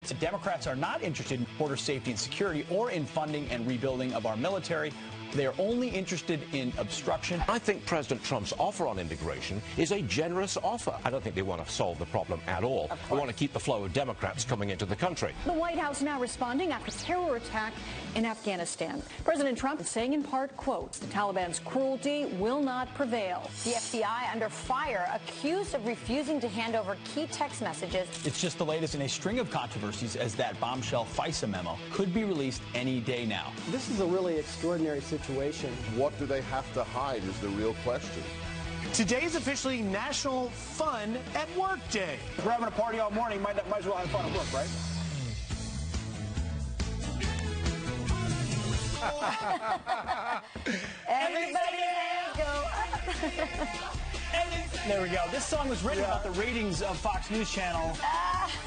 The Democrats are not interested in border safety and security or in funding and rebuilding of our military. They are only interested in obstruction. I think President Trump's offer on immigration is a generous offer. I don't think they want to solve the problem at all. They want to keep the flow of Democrats coming into the country. The White House now responding after terror attack in Afghanistan. President Trump is saying in part, quote, the Taliban's cruelty will not prevail. The FBI under fire, accused of refusing to hand over key text messages. It's just the latest in a string of controversies as that bombshell FISA memo could be released any day now. This is a really extraordinary situation. What do they have to hide is the real question. Today is officially National Fun at Work Day. If we're having a party all morning, might as well have fun at work, right? Everybody hands go up. There we go. This song was written about the ratings of Fox News Channel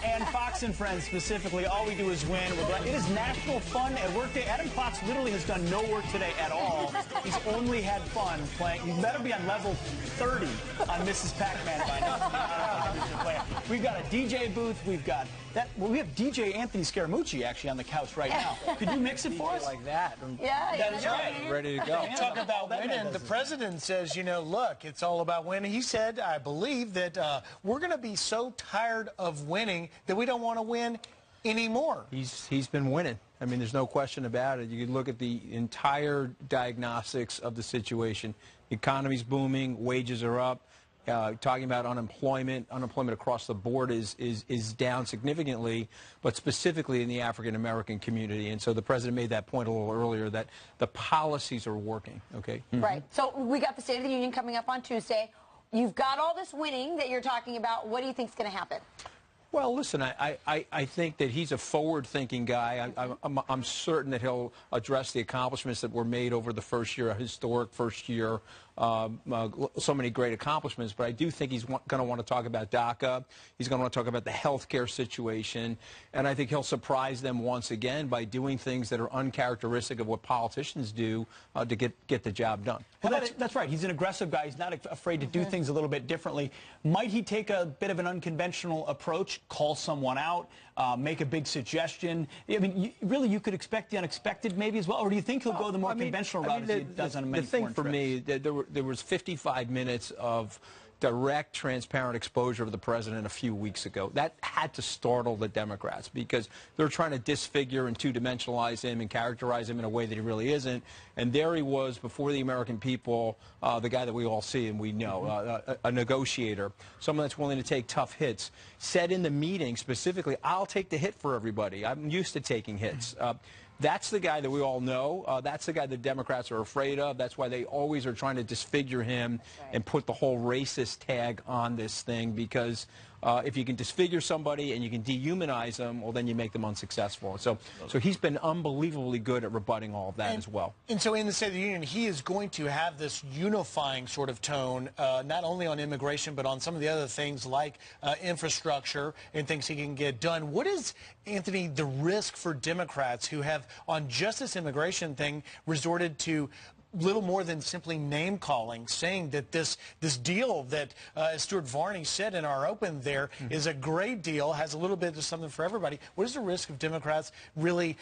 and Fox and Friends specifically. All we do is win. We're glad. It is National Fun at Work Day. Adam Fox literally has done no work today at all. He's only had fun playing. You better be on level 30 on Mrs. Pac-Man by now. We've got a DJ booth. We've got that. Well, we have DJ Anthony Scaramucci actually on the couch right now. Could you mix it for us? Like that. Yeah, That is right. Ready to go. Talk about winning. The president says, you know, look, it's all about winning. He said, I believe that we're going to be so tired of winning that we don't want to win anymore. He's been winning. I mean, there's no question about it. You can look at the entire diagnostics of the situation. The economy's booming, wages are up. Talking about unemployment across the board is down significantly, but specifically in the African American community. And so the president made that point a little earlier that the policies are working. Okay. Right. So we got the State of the Union coming up on Tuesday. You've got all this winning that you're talking about. What do you think is going to happen? Well, listen, I think that he's a forward-thinking guy. I'm certain that he'll address the accomplishments that were made over the first year, a historic first year, so many great accomplishments. But I do think he's going to want to talk about DACA. He's going to want to talk about the health care situation. And I think he'll surprise them once again by doing things that are uncharacteristic of what politicians do to get the job done. Well, that's right. He's an aggressive guy. He's not afraid to do things a little bit differently. Might he take a bit of an unconventional approach, call someone out, make a big suggestion? I mean, really, you could expect the unexpected maybe as well? Or do you think he'll go the more conventional route as he does on many foreign trips? The thing for me, there was 55 minutes of direct, transparent exposure of the president a few weeks ago. That had to startle the Democrats because they're trying to disfigure and two-dimensionalize him and characterize him in a way that he really isn't. And there he was before the American people, the guy that we all see and we know, a negotiator, someone that's willing to take tough hits. Said in the meeting specifically, I'll take the hit for everybody. I'm used to taking hits. That's the guy that we all know. That's the guy the Democrats are afraid of. That's why they always are trying to disfigure him and put the whole racist tag on this thing because if you can disfigure somebody and you can dehumanize them, well, then you make them unsuccessful. So he's been unbelievably good at rebutting all of that as well. And so in the State of the Union, he is going to have this unifying sort of tone, not only on immigration, but on some of the other things like infrastructure and things he can get done. What is, Anthony, the risk for Democrats who have, on just this immigration thing, resorted to little more than simply name-calling, saying that this deal that, as Stuart Varney said in our open there, is a great deal, has a little bit of something for everybody. What is the risk of Democrats really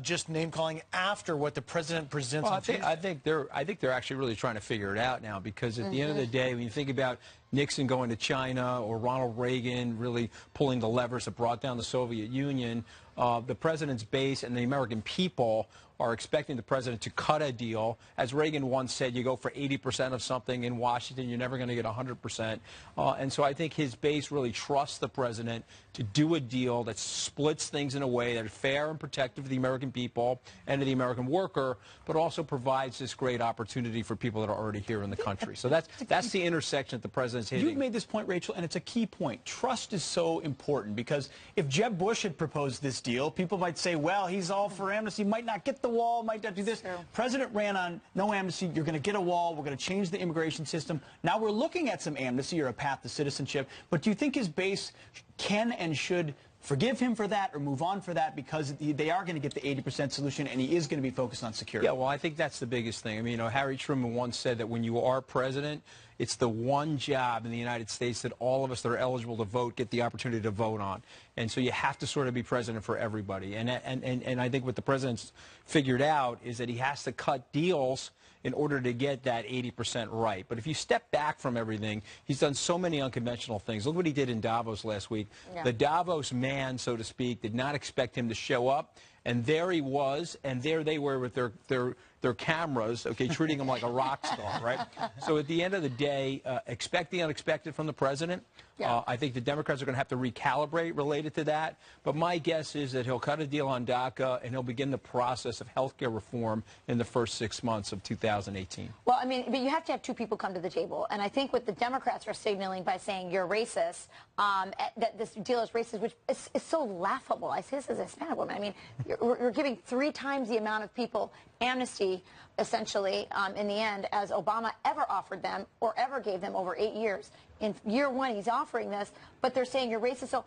just name-calling after what the president presents? Well, I think they're actually really trying to figure it out now because at the end of the day, when you think about Nixon going to China or Ronald Reagan really pulling the levers that brought down the Soviet Union, the president's base and the American people are expecting the president to cut a deal. As Reagan once said, you go for 80% of something in Washington, you're never going to get 100%. And so I think his base really trusts the president to do a deal that splits things in a way that is fair and protective of the American people and to the American worker, but also provides this great opportunity for people that are already here in the country. So that's the intersection that the president's hitting. You've made this point, Rachel, and it's a key point. Trust is so important because if Jeb Bush had proposed this deal, people might say, well, he's all for amnesty, might not get the wall, might not do this. President ran on no amnesty, you're going to get a wall, we're going to change the immigration system. Now we're looking at some amnesty or a path to citizenship, but do you think his base can and should forgive him for that or move on for that because they are going to get the 80% solution and he is going to be focused on security? Yeah, well, I think that's the biggest thing. I mean, Harry Truman once said that when you are president, It's the one job in the United States that all of us that are eligible to vote get the opportunity to vote on. And so you have to sort of be president for everybody. And I think what the president's figured out is that he has to cut deals in order to get that 80% right. But if you step back from everything, he's done so many unconventional things. Look what he did in Davos last week. Yeah. The Davos man, so to speak, did not expect him to show up. And there he was, and there they were with their cameras, okay, treating him like a rock star, right? So at the end of the day, expect the unexpected from the president. Yeah. I think the Democrats are going to have to recalibrate related to that. But my guess is that he'll cut a deal on DACA, and he'll begin the process of health care reform in the first 6 months of 2018. Well, I mean, but you have to have two people come to the table. And I think what the Democrats are signaling by saying you're racist, that this deal is racist, which is so laughable. I say this as a Hispanic woman. I mean, you're giving 3 times the amount of people amnesty, essentially, in the end, as Obama ever offered them or ever gave them over 8 years. In year 1, he's offering this, but they're saying you're racist. So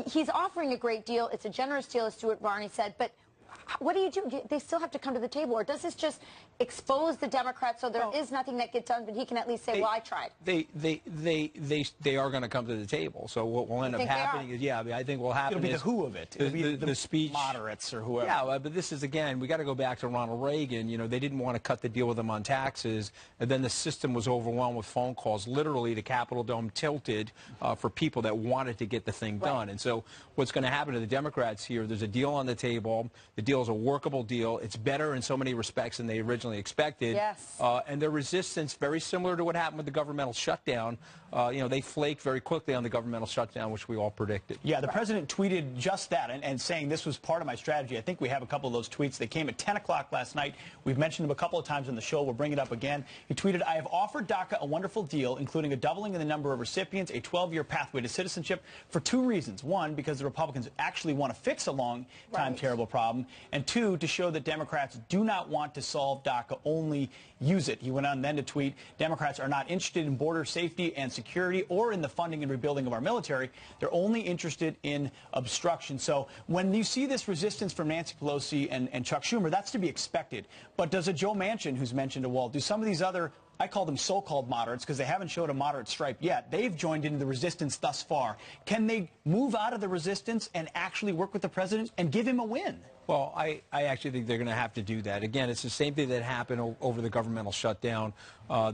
he's offering a great deal. It's a generous deal, as Stuart Varney said. But what do you do? They still have to come to the table. Or does this just expose the Democrats so there is nothing that gets done, but he can at least say, well, I tried? They are going to come to the table. So what will end up happening is, yeah, I think will happen. It'll be the who of it. It'll be the speech moderates or whoever. Yeah, but this is, again, we got to go back to Ronald Reagan. You know, they didn't want to cut the deal with them on taxes, and then the system was overwhelmed with phone calls. Literally, the Capitol Dome tilted for people that wanted to get the thing done. And so what's going to happen to the Democrats here, there's a deal on the table. The deal is a workable deal. It's better in so many respects than they originally expected. Yes. And their resistance, very similar to what happened with the governmental shutdown. You know, they flaked very quickly on the governmental shutdown, which we all predicted. Yeah, the president tweeted just that and saying this was part of my strategy. I think we have a couple of those tweets. They came at 10 o'clock last night. We've mentioned them a couple of times on the show. We'll bring it up again. He tweeted, I have offered DACA a wonderful deal, including a doubling in the number of recipients, a 12-year pathway to citizenship, for 2 reasons. 1, because the Republicans actually want to fix a long-time terrible problem, and 2, to show that Democrats do not want to solve DACA, only use it. He went on then to tweet, Democrats are not interested in border safety and security or in the funding and rebuilding of our military. They're only interested in obstruction. So when you see this resistance from Nancy Pelosi and Chuck Schumer, that's to be expected. But does a Joe Manchin, who's mentioned a wall, do some of these other, I call them so-called moderates because they haven't showed a moderate stripe yet. They've joined into the resistance thus far. Can they move out of the resistance and actually work with the president and give him a win? Well, I actually think they're going to have to do that. Again, it's the same thing that happened over the governmental shutdown.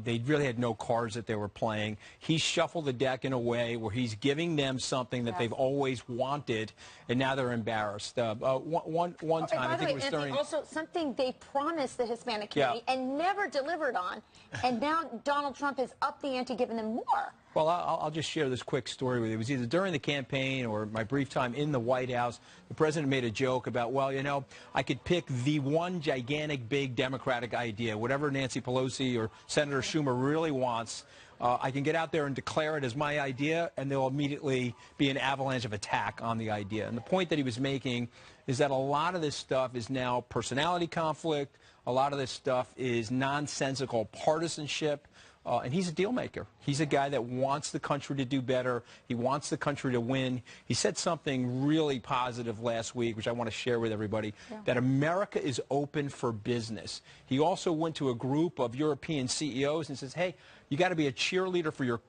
They really had no cards that they were playing. He shuffled the deck in a way where he's giving them something that they've always wanted, and now they're embarrassed. One time, I think it was during... Also, something they promised the Hispanic community and never delivered on, and now Donald Trump has upped the ante, giving them more. Well, I'll just share this quick story with you. It was either during the campaign or my brief time in the White House. The president made a joke about, well, you know, I could pick the one gigantic, big Democratic idea, whatever Nancy Pelosi or Senator Schumer really wants. I can get out there and declare it as my idea, and there'll immediately be an avalanche of attack on the idea. And the point that he was making is that a lot of this stuff is now personality conflict. A lot of this stuff is nonsensical partisanship. And he's a deal maker. He's a guy that wants the country to do better. He wants the country to win. He said something really positive last week, which I want to share with everybody, that America is open for business. He also went to a group of European CEOs and says, hey, you got to be a cheerleader for your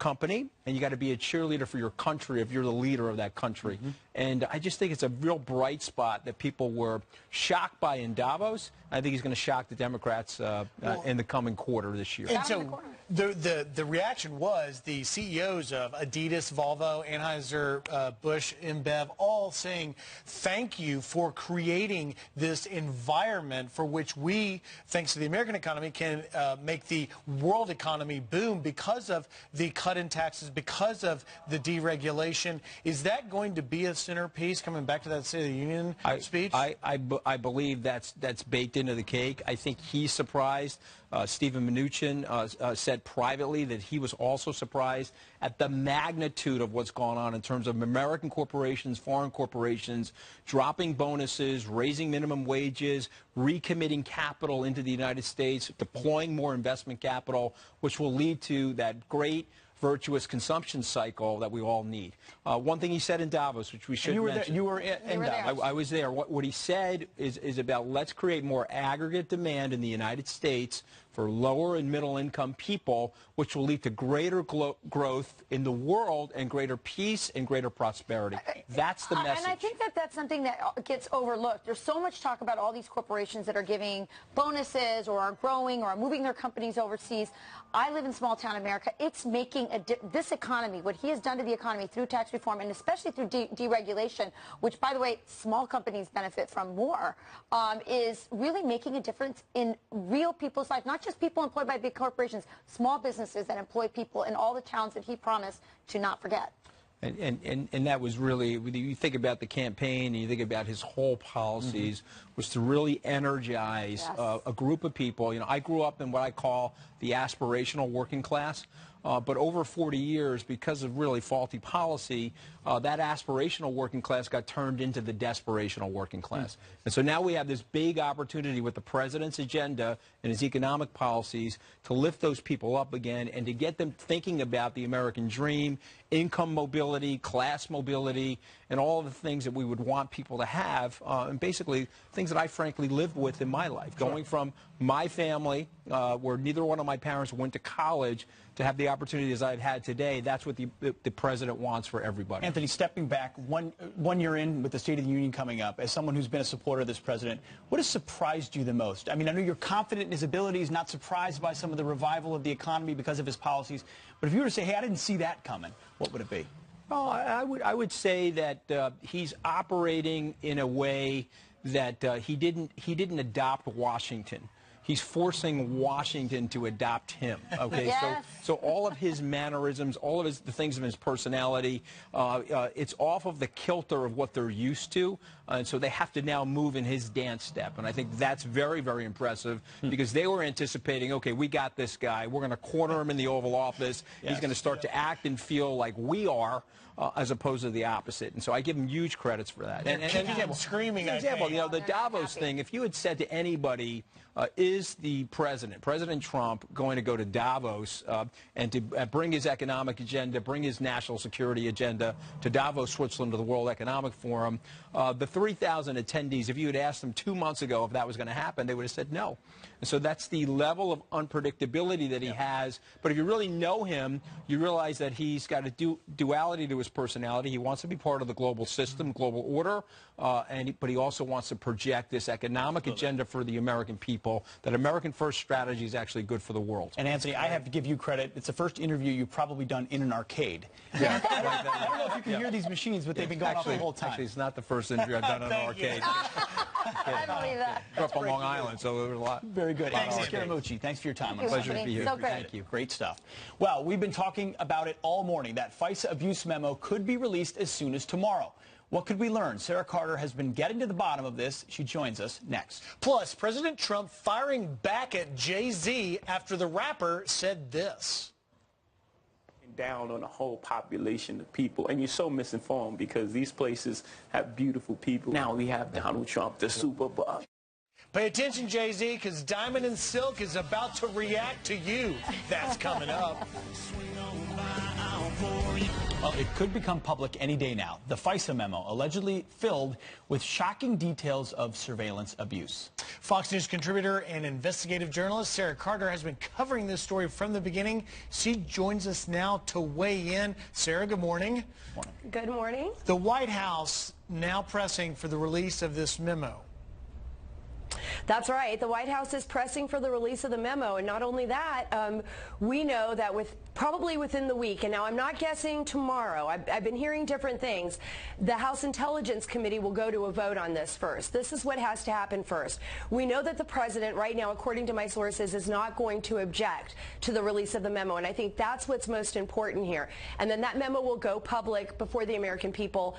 company, and you got to be a cheerleader for your country if you're the leader of that country. And I just think it's a real bright spot that people were shocked by in Davos. I think he's going to shock the Democrats in the coming quarter this year. And so the reaction was the CEOs of Adidas, Volvo, Anheuser-Busch, InBev, all saying thank you for creating this environment for which we, thanks to the American economy, can make the world economy boom because of the cut in taxes, because of the deregulation. Is that going to be a centerpiece, coming back to that State of the Union speech? I believe that's baked into the cake. I think he's surprised. Stephen Mnuchin said privately that he was also surprised at the magnitude of what's gone on in terms of American corporations, foreign corporations, dropping bonuses, raising minimum wages, recommitting capital into the United States, deploying more investment capital, which will lead to that great virtuous consumption cycle that we all need. One thing he said in Davos, which we should mention. You were in Davos. I was there. What he said is about let's create more aggregate demand in the United States for lower and middle income people, which will lead to greater growth in the world and greater peace and greater prosperity. That's the message. And I think that that's something that gets overlooked. There's so much talk about all these corporations that are giving bonuses or are growing or are moving their companies overseas. I live in small town America. It's making this economy, what he has done to the economy through tax reform and especially through deregulation, which, by the way, small companies benefit from more, is really making a difference in real people's life, not just people employed by big corporations, small businesses that employ people in all the towns that he promised to not forget. And that was really, you think about the campaign and you think about his whole policies, was to really energize a group of people. You know, I grew up in what I call the aspirational working class. But over 40 years, because of really faulty policy, that aspirational working class got turned into the desperational working class. And so now we have this big opportunity with the president's agenda and his economic policies to lift those people up again and to get them thinking about the American dream, income mobility, class mobility, and all of the things that we would want people to have, and basically things that I frankly lived with in my life. Going from my family, where neither one of my parents went to college, to have the opportunities I've had today, that's what the president wants for everybody. Anthony, stepping back, one year in with the State of the Union coming up, as someone who's been a supporter of this president, what has surprised you the most? I mean, I know you're confident in his abilities, not surprised by some of the revival of the economy because of his policies, but if you were to say, hey, I didn't see that coming, what would it be? Oh, I would say that he's operating in a way that he didn't adopt Washington. He's forcing Washington to adopt him. Okay, Yes. so all of his mannerisms, all of the things of his personality, it's off of the kilter of what they're used to, and so they have to now move in his dance step. And I think that's very, very impressive because they were anticipating, okay, we got this guy, we're going to corner him in the Oval Office. Yes. He's going to start to act and feel like we are. As opposed to the opposite. And so I give him huge credits for that. And screaming, for example, you know, the Davos thing, if you had said to anybody, is the President Trump, going to go to Davos and to bring his economic agenda, bring his national security agenda to Davos, Switzerland, to the World Economic Forum, the 3,000 attendees, if you had asked them 2 months ago if that was going to happen, they would have said no. And so that's the level of unpredictability that he has. But if you really know him, you realize that he's got a duality to his personality. He wants to be part of the global system, global order, but he also wants to project this economic agenda for the American people, that American First strategy is actually good for the world. And Anthony, I have to give you credit. It's the first interview you've probably done in an arcade. Yeah. I don't know if you can hear these machines, but they've been going off the whole time. Actually, it's not the first interview I've done in an arcade. I believe that. Grew up on Long Island, so there was a lot. Very good. Thanks, Scaramucci. Thanks for your time. Pleasure to be here. So great. Thank you. Great stuff. Well, we've been talking about it all morning. That FISA abuse memo could be released as soon as tomorrow. What could we learn? Sarah Carter has been getting to the bottom of this. She joins us next. Plus, President Trump firing back at Jay-Z after the rapper said this. Down on the whole population of people, and you're so misinformed because these places have beautiful people. Now we have Donald Trump, the superbug. Pay attention, Jay-Z, because Diamond and Silk is about to react to you. That's coming up. Well, it could become public any day now. The FISA memo, allegedly filled with shocking details of surveillance abuse. Fox News contributor and investigative journalist Sarah Carter has been covering this story from the beginning. She joins us now to weigh in. Sarah, good morning. Good morning. The White House now pressing for the release of this memo. That's right. The White House is pressing for the release of the memo. And not only that, we know that probably within the week, and now I'm not guessing tomorrow, I've been hearing different things, the House Intelligence Committee will go to a vote on this first. This is what has to happen first. We know that the president right now, according to my sources, is not going to object to the release of the memo. And I think that's what's most important here. And then that memo will go public before the American people.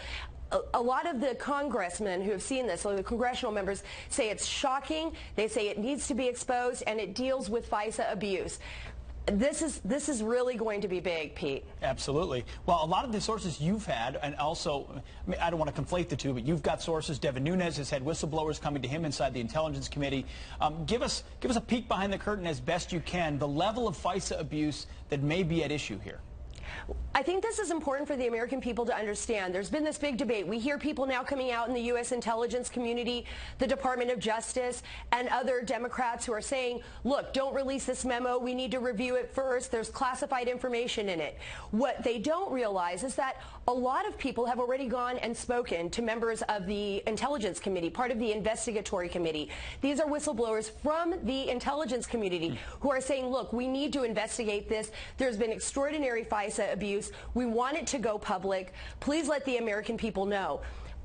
A lot of the congressmen who have seen this, so the congressional members, say it's shocking. They say it needs to be exposed, and it deals with FISA abuse. This is really going to be big, Pete. Absolutely. Well, a lot of the sources you've had, and also, I mean, I don't want to conflate the two, but you've got sources. Devin Nunes has had whistleblowers coming to him inside the Intelligence Committee. Give us a peek behind the curtain as best you can, the level of FISA abuse that may be at issue here. I think this is important for the American people to understand. There's been this big debate. We hear people now coming out in the U.S. intelligence community, the Department of Justice, and other Democrats who are saying, look, don't release this memo. We need to review it first. There's classified information in it. What they don't realize is that a lot of people have already gone and spoken to members of the Intelligence Committee, part of the investigatory committee. These are whistleblowers from the intelligence community who are saying, look, we need to investigate this. There's been extraordinary FISA abuse. We want it to go public. Please let the American people know.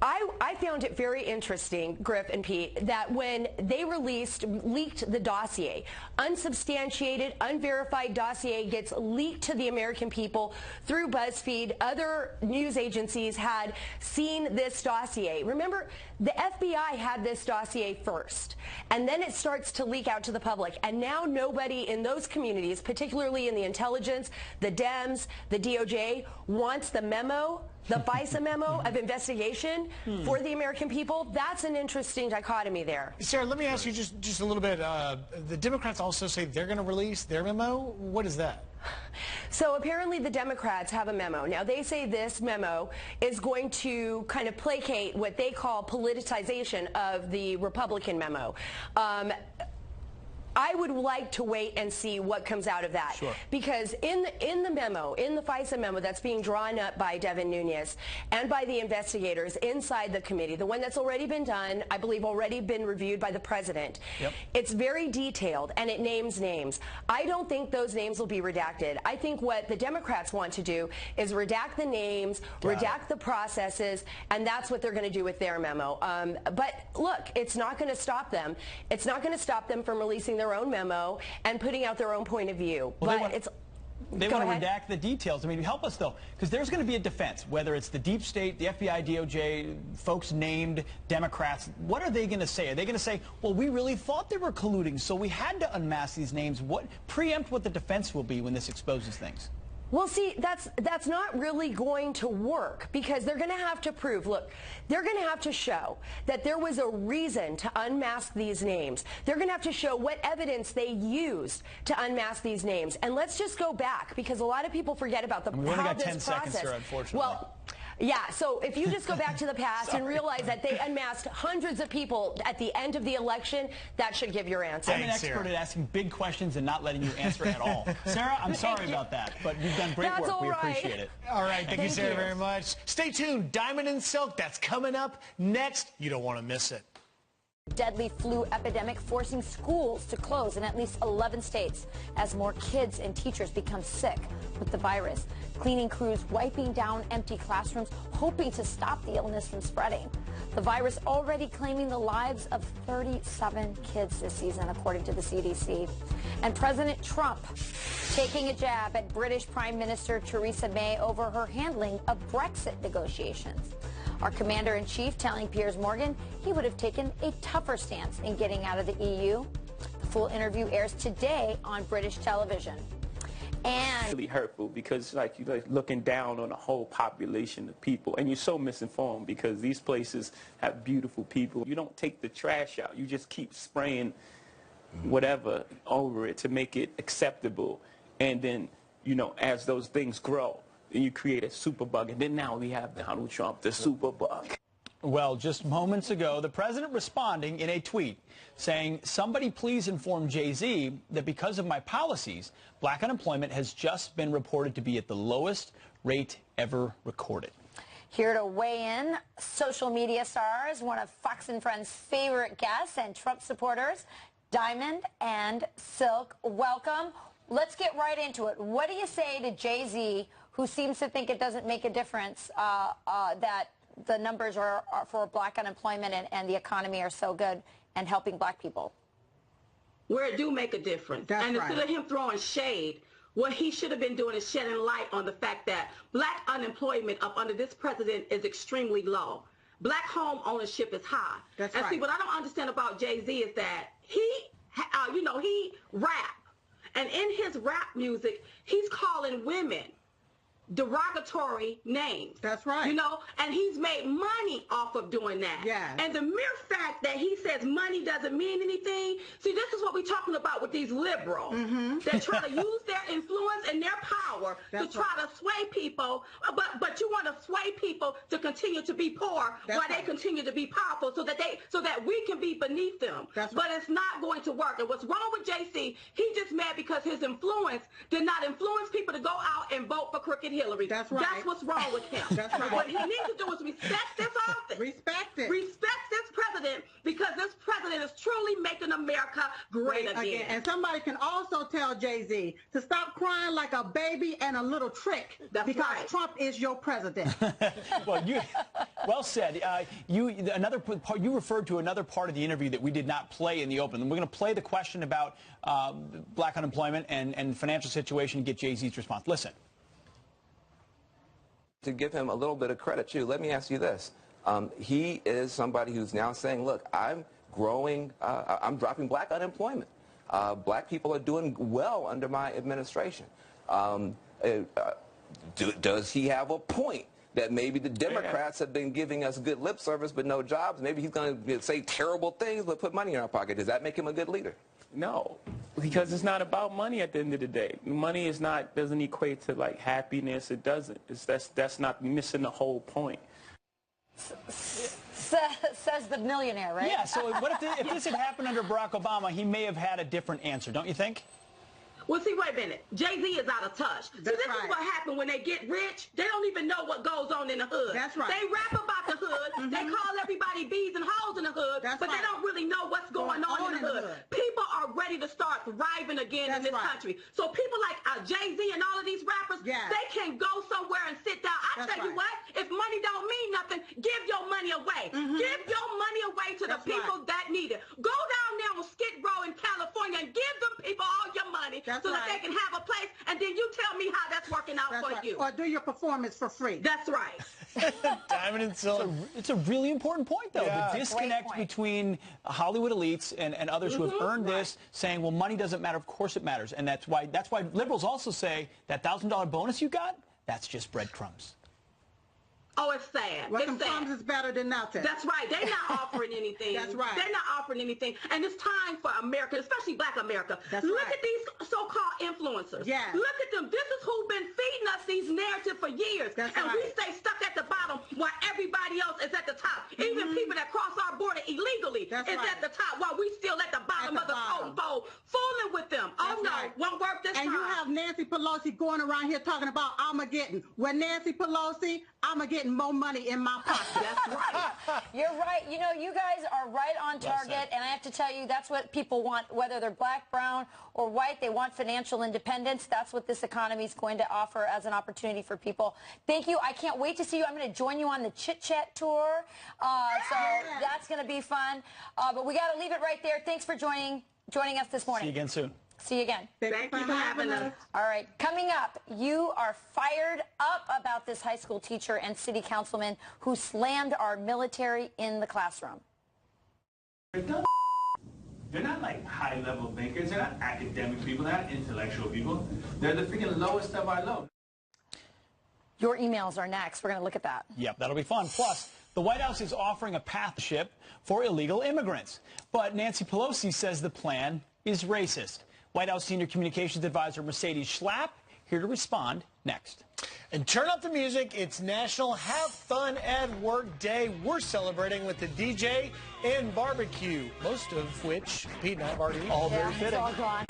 I found it very interesting, Griff and Pete, that when they leaked the dossier, unsubstantiated, unverified dossier gets leaked to the American people through BuzzFeed. Other news agencies had seen this dossier. Remember, the FBI had this dossier first, and then it starts to leak out to the public. And now nobody in those communities, particularly in the intelligence, the Dems, the DOJ, wants the memo, the FISA memo of investigation for the American people. That's an interesting dichotomy there. Sarah, let me ask you just a little bit. The Democrats also say they're going to release their memo. What is that? So apparently the Democrats have a memo. Now they say this memo is going to kind of placate what they call politicization of the Republican memo. I would like to wait and see what comes out of that. Sure. Because in the memo, in the FISA memo that's being drawn up by Devin Nunes and by the investigators inside the committee, the one that's already been done, I believe already been reviewed by the president, it's very detailed and it names names. I don't think those names will be redacted. I think what the Democrats want to do is redact the names, redact the processes, and that's what they're going to do with their memo. But look, it's not going to stop them. It's not going to stop them from releasing their own memo and putting out their own point of view. Well, but they want to redact the details. I mean, help us, though, because there's going to be a defense, whether it's the deep state, the FBI, DOJ, folks named Democrats. What are they going to say? Are they going to say, well, we really thought they were colluding, so we had to unmask these names? Preempt what the defense will be when this exposes things? Well, see, that's not really going to work because they're going to have to prove, look, they're going to have to show that there was a reason to unmask these names. They're going to have to show what evidence they used to unmask these names. And let's just go back because a lot of people forget about we only got 10 seconds here, unfortunately. Well, yeah, so if you just go back to the past and realize that they unmasked hundreds of people at the end of the election, that should give your answer. I'm an expert at asking big questions and not letting you answer at all. Sarah, I'm sorry about that, but you've done great work. We appreciate it. All right, thank you, Sarah, very much. Stay tuned. Diamond and Silk, that's coming up next. You don't want to miss it. Deadly flu epidemic forcing schools to close in at least 11 states as more kids and teachers become sick with the virus. Cleaning crews wiping down empty classrooms, hoping to stop the illness from spreading. The virus already claiming the lives of 37 kids this season, according to the CDC. And President Trump taking a jab at British Prime Minister Theresa May over her handling of Brexit negotiations. Our commander-in-chief telling Piers Morgan he would have taken a tougher stance in getting out of the EU. The full interview airs today on British television. And really hurtful because you're looking down on a whole population of people, and you're so misinformed because these places have beautiful people. You don't take the trash out. You just keep spraying whatever over it to make it acceptable. And then, as those things grow, then you create a superbug. And then now we have Donald Trump, the superbug. Well, just moments ago, the president responding in a tweet saying, somebody please inform Jay-Z that because of my policies, black unemployment has just been reported to be at the lowest rate ever recorded. Here to weigh in, social media stars, one of Fox and Friends' favorite guests and Trump supporters, Diamond and Silk. Welcome. Let's get right into it. What do you say to Jay-Z, who seems to think it doesn't make a difference that the numbers are for black unemployment and the economy are so good and helping black people? Where it do make a difference. And instead of him throwing shade, what he should have been doing is shedding light on the fact that black unemployment up under this president is extremely low. Black home ownership is high. See, what I don't understand about Jay-Z is that he rap. And in his rap music, he's calling women derogatory names. That's right. You know, and he's made money off of doing that. Yeah. And the mere fact that he says money doesn't mean anything, see, this is what we're talking about with these liberals that try to use their influence and their power to try to sway people, but you want to sway people to continue to be poor while they continue to be powerful so that we can be beneath them. But it's not going to work. And what's wrong with JC, he's just mad because his influence did not influence people to go out and vote for crooked Hillary. That's right. That's what's wrong with him. That's right. What he needs to do is respect this office. Respect it. Respect this president, because this president is truly making America great again. And somebody can also tell Jay-Z to stop crying like a baby and a little trick, because Trump is your president. Well said. You referred to another part of the interview that we did not play in the open. We're going to play the question about black unemployment and financial situation and get Jay-Z's response. Listen. To give him a little bit of credit, too, let me ask you this. He is somebody who's now saying, look, I'm growing, I'm dropping black unemployment. Black people are doing well under my administration. Does he have a point that maybe the Democrats have been giving us good lip service but no jobs? Maybe he's going to say terrible things but put money in our pocket. Does that make him a good leader? No, because it's not about money at the end of the day. Money is doesn't equate to like happiness. It doesn't. That's not missing the whole point. Says the millionaire, right? Yeah, so what if this had happened under Barack Obama, he may have had a different answer, don't you think? Well, see, wait a minute. Jay-Z is out of touch. See, this is what happens when they get rich. They don't even know what goes on in the hood. That's right. They rap about the hood. They call everybody bees and hoes in the hood, but they don't really know what's going on in the hood. People are ready to start thriving again in this country. So people like Jay-Z and all of these rappers, they can go somewhere and sit down. I tell you what, if money don't mean nothing, give your money away. Give your money away to the people that need it. Go down there on Skid Row in California and give them people all your money. So that they can have a place, and then you tell me how that's working out for you. Or do your performance for free. That's right. Diamond and silver. It's a really important point, though. The disconnect between Hollywood elites and others who have earned this, saying, well, money doesn't matter. Of course it matters. And that's why liberals also say that $1,000 bonus you got, that's just breadcrumbs. Oh, it's sad. Well, some crumbs is better than nothing. That's right. They're not offering anything. That's right. They're not offering anything. And it's time for America, especially black America. Look at these so-called influencers. Yeah. Look at them. This is who's been feeding us these narratives for years. We stay stuck at the bottom while everybody else is at the top. Even people that cross our border illegally is at the top while we still at the bottom of the totem pole, fooling with them. Oh, no. Won't work this time. And you have Nancy Pelosi going around here talking about Armageddon. When Nancy Pelosi, Armageddon more money in my pocket. That's right. You're right. You know, you guys are right on target, and I have to tell you, that's what people want, whether they're black, brown, or white. They want financial independence. That's what this economy is going to offer as an opportunity for people. Thank you. I can't wait to see you. I'm going to join you on the Chit Chat tour, so that's going to be fun. But we got to leave it right there. Thanks for joining us this morning. See you again soon. See you again. Thank you for having us. All right, coming up, you are fired up about this high school teacher and city councilman who slammed our military in the classroom. They're not like high-level thinkers. They're not academic people. They're not intellectual people. They're the freaking lowest of our low. Your emails are next. We're going to look at that. Yep, that'll be fun. Plus, the White House is offering a pathship for illegal immigrants. But Nancy Pelosi says the plan is racist. White House Senior Communications Advisor Mercedes Schlapp here to respond next. And turn up the music. It's National Have Fun at Work Day. We're celebrating with the DJ and barbecue, most of which Pete and I have already eaten. All very fitting. It's all gone.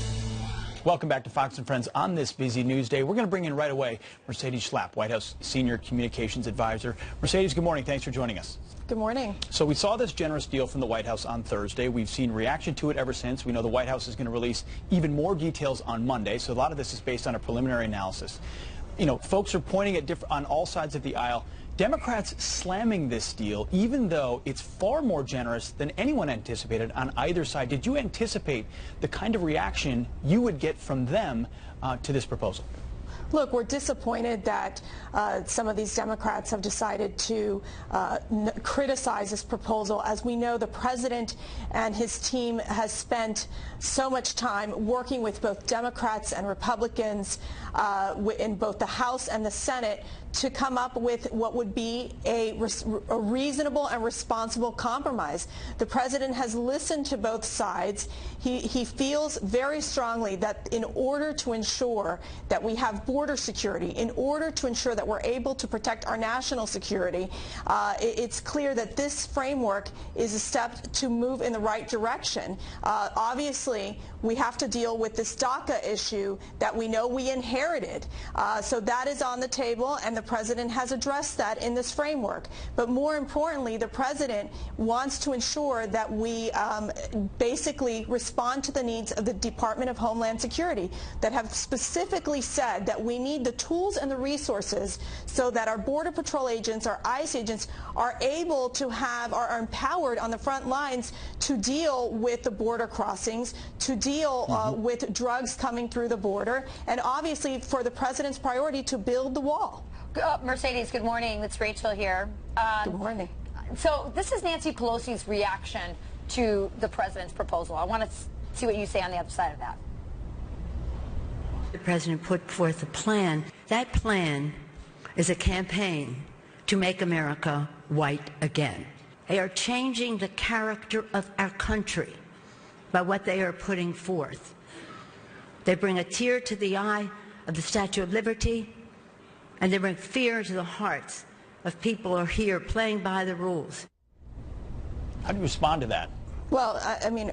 Welcome back to Fox and Friends on this busy news day. We're going to bring in right away Mercedes Schlapp, White House Senior Communications Advisor. Mercedes, good morning. Thanks for joining us. Good morning. So we saw this generous deal from the White House on Thursday. We've seen reaction to it ever since. We know the White House is going to release even more details on Monday. So a lot of this is based on a preliminary analysis. You know, folks are pointing at on all sides of the aisle. Democrats slamming this deal, even though it's far more generous than anyone anticipated on either side. Did you anticipate the kind of reaction you would get from them to this proposal? Look, we're disappointed that some of these Democrats have decided to criticize this proposal. As we know, the president and his team has spent so much time working with both Democrats and Republicans in both the House and the Senate to come up with what would be a reasonable and responsible compromise. The president has listened to both sides. He feels very strongly that in order to ensure that we have border security, in order to ensure that we're able to protect our national security, it's clear that this framework is a step to move in the right direction. Obviously, we have to deal with this DACA issue that we know we inherited. So that is on the table, and the president has addressed that in this framework. But more importantly, the president wants to ensure that we basically respond to the needs of the Department of Homeland Security that have specifically said that we need the tools and the resources so that our Border Patrol agents, our ICE agents, are able to are empowered on the front lines to deal with the border crossings, to deal with drugs coming through the border, and obviously for the president's priority to build the wall. Mercedes, good morning. It's Rachel here. Good morning. So this is Nancy Pelosi's reaction to the president's proposal. I want to see what you say on the other side of that. The president put forth a plan. That plan is a campaign to make America white again. They are changing the character of our country by what they are putting forth. They bring a tear to the eye of the Statue of Liberty, and they bring fear to the hearts of people who are here playing by the rules. How do you respond to that? Well, I mean,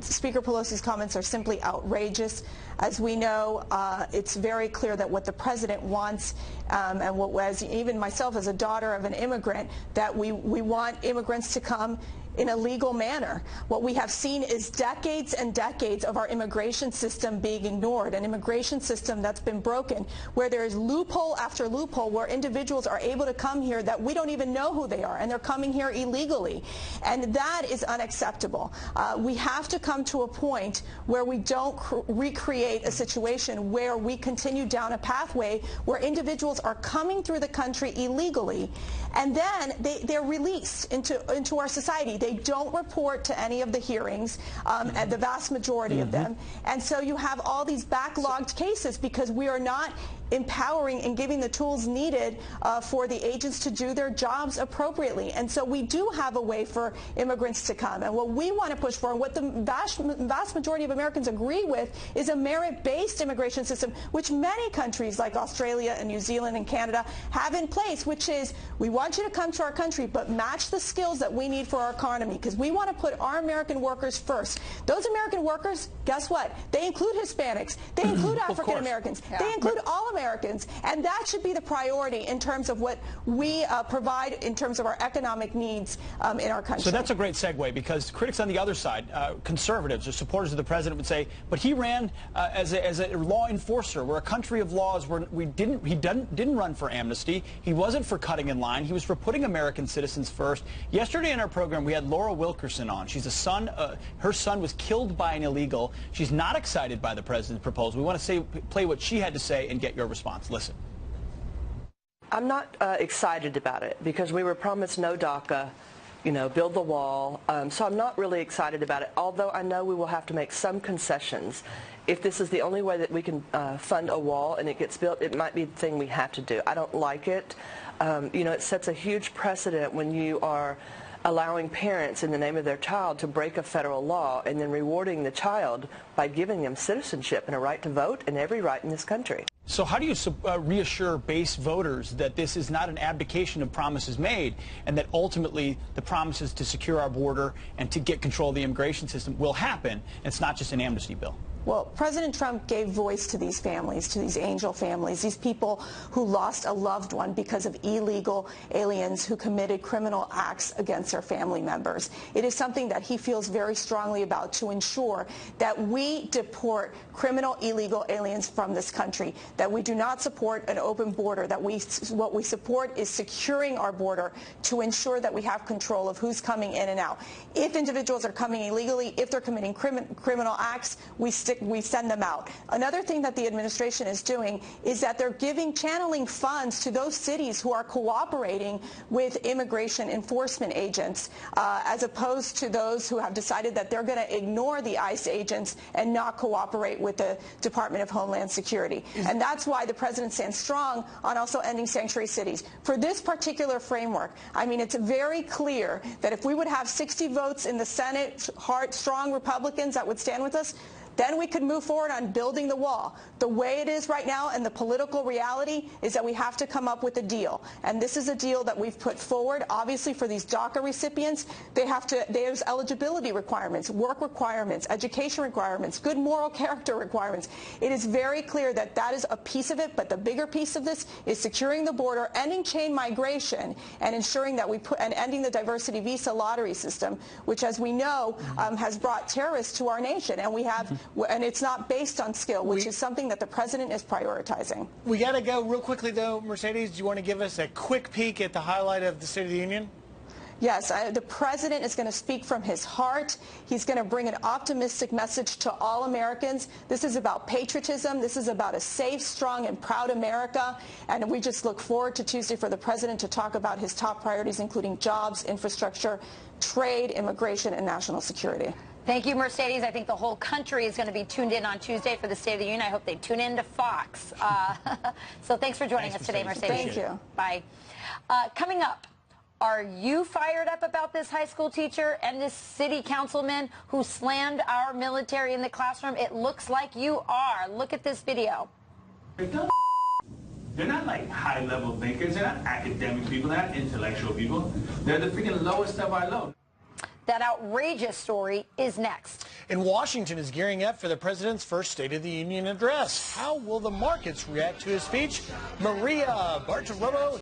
Speaker Pelosi's comments are simply outrageous. As we know, it's very clear that what the president wants, and what was even myself as a daughter of an immigrant, that we want immigrants to come in a legal manner. What we have seen is decades and decades of our immigration system being ignored, an immigration system that's been broken, where there is loophole after loophole, where individuals are able to come here that we don't even know who they are, and they're coming here illegally. And that is unacceptable. We have to come to a point where we don't recreate a situation where we continue down a pathway where individuals are coming through the country illegally, and then they're released into our society. They don't report to any of the hearings, and the vast majority of them. And so you have all these backlogged cases because we are not empowering and giving the tools needed for the agents to do their jobs appropriately. And so we do have a way for immigrants to come. And what we want to push for, and what the vast majority of Americans agree with, is a merit-based immigration system, which many countries like Australia and New Zealand and Canada have in place, which is, we want you to come to our country, but match the skills that we need for our economy, because we want to put our American workers first. Those American workers, guess what? They include Hispanics. They include African Americans. They include all Americans, and that should be the priority in terms of what we provide in terms of our economic needs in our country. So that's a great segue, because critics on the other side, conservatives or supporters of the president, would say, but he ran as a law enforcer. We're a country of laws. He didn't run for amnesty. He wasn't for cutting in line. He was for putting American citizens first. Yesterday in our program, we had Laura Wilkerson on. She's a son. Her son was killed by an illegal. She's not excited by the president's proposal. We want to play what she had to say and get your response. Listen. I'm not excited about it because we were promised no DACA, build the wall. So I'm not really excited about it, although I know we will have to make some concessions. If this is the only way that we can fund a wall and it gets built, it might be the thing we have to do. I don't like it. It sets a huge precedent when you are allowing parents in the name of their child to break a federal law and then rewarding the child by giving them citizenship and a right to vote and every right in this country. So how do you reassure base voters that this is not an abdication of promises made, and that ultimately the promises to secure our border and to get control of the immigration system will happen, and it's not just an amnesty bill? Well, President Trump gave voice to these families, to these angel families, these people who lost a loved one because of illegal aliens who committed criminal acts against their family members. It is something that he feels very strongly about, to ensure that we deport criminal illegal aliens from this country, that we do not support an open border, that what we support is securing our border to ensure that we have control of who's coming in and out. If individuals are coming illegally, if they're committing criminal acts, we stick we send them out. Another thing that the administration is doing is that they're channeling funds to those cities who are cooperating with immigration enforcement agents, as opposed to those who have decided that they're going to ignore the ICE agents and not cooperate with the Department of Homeland Security. And that's why the president stands strong on also ending sanctuary cities. For this particular framework, I mean, it's very clear that if we would have 60 votes in the Senate, strong Republicans that would stand with us, then we could move forward on building the wall. The way it is right now and the political reality is that we have to come up with a deal. And this is a deal that we've put forward. Obviously, for these DACA recipients, there's eligibility requirements, work requirements, education requirements, good moral character requirements. It is very clear that that is a piece of it, but the bigger piece of this is securing the border, ending chain migration, and ensuring that and ending the diversity visa lottery system, which, as we know, has brought terrorists to our nation. And it's not based on skill, which is something that the president is prioritizing. We got to go real quickly, though. Mercedes, do you want to give us a quick peek at the highlight of the State of the Union? Yes, the president is going to speak from his heart. He's going to bring an optimistic message to all Americans. This is about patriotism. This is about a safe, strong, and proud America. And we just look forward to Tuesday for the president to talk about his top priorities, including jobs, infrastructure, trade, immigration, and national security. Thank you, Mercedes. I think the whole country is going to be tuned in on Tuesday for the State of the Union. I hope they tune in to Fox. So thanks for joining us today, Mercedes. Thank you. Bye. Coming up, are you fired up about this high school teacher and this city councilman who slammed our military in the classroom? It looks like you are. Look at this video. They're not like high-level thinkers. They're not academic people. They're not intellectual people. They're the freaking lowest of our low. That outrageous story is next. And Washington is gearing up for the president's first State of the Union address. How will the markets react to his speech? Maria Bartiromo.